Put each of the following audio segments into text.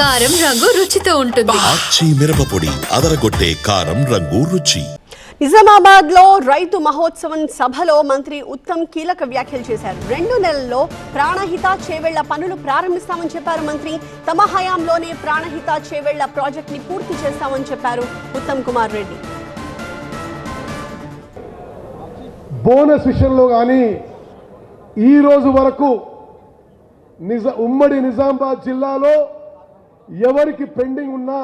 కారం రంగు రుచితో ఉంటుంది. ఆచి మిరపపొడి అదరగొట్టే కారం రంగు రుచి. నిజామాబాద్ లో రైతు మహోత్సవం సభలో మంత్రి ఉత్తమ్ కీలక వ్యాఖ్యలు చేశారు. 2 నెలల్లో ప్రాణహిత చేవెళ్ల పనులు ప్రారంభిస్తామని చెప్పారు మంత్రి. తమ హయాంలోనే ప్రాణహిత చేవెళ్ల ప్రాజెక్ట్ ని పూర్తి చేస్తామని చెప్పారు ఉత్తమ్ కుమార్ రెడ్డి. బోనస్ విషయంలో కానీ ఈ రోజు వరకు ఉమ్మడి నిజామాబాద్ జిల్లాలో ఎవరికి పెండింగ్ ఉన్నా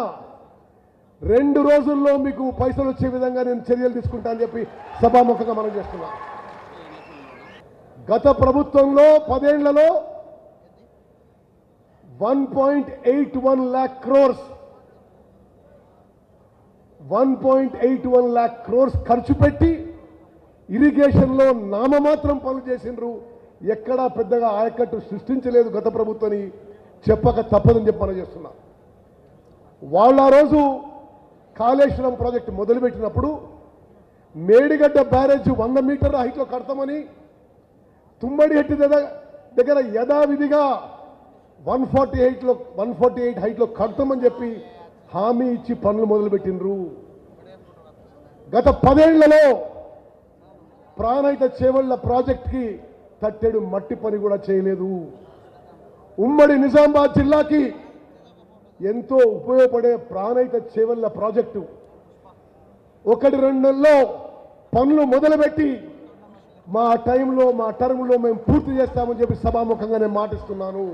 2 రోజుల్లో మీకు పైసలు వచ్చే విధంగా నేను చర్యలు తీసుకుంటా అని చెప్పి సభాముఖంగా మనం చేస్తున్నాం. గత ప్రభుత్వంలో 10 ఏళ్లలో 1.81 lakh crores 1.81 lakh crores ఖర్చు పెట్టి ఇరిగేషన్లో నామమాత్రం పనులు చేసిండ్రు. ఎక్కడా పెద్దగా ఆయకట్టు సృష్టించలేదు గత ప్రభుత్వాన్ని చెప్పక తప్పదని చెప్పి మనం చేస్తున్నాం. వాళ్ళ రోజు కాళేశ్వరం ప్రాజెక్టు మొదలుపెట్టినప్పుడు మేడిగడ్డ బ్యారేజ్ 100 మీటర్ల హైట్లో కడతామని, తుమ్మడిహెట్టి దగ్గర యథావిధిగా 148 హైట్లో కడతామని చెప్పి హామీ ఇచ్చి పనులు మొదలుపెట్టినరు. గత 10 ఏళ్లలో ప్రాణహిత చేవెళ్ల ప్రాజెక్ట్కి తట్టెడు మట్టి పని కూడా చేయలేదు. ఉమ్మడి నిజామాబాద్ జిల్లాకి ఎంతో ఉపయోగపడే ప్రాణహిత చేవెళ్ల ప్రాజెక్టు 1-2 నెలల్లో పనులు మొదలుపెట్టి మా టైంలో మా టర్మ్లో మేము పూర్తి చేస్తామని చెప్పి సభాముఖంగా నేను మాటిస్తున్నాను.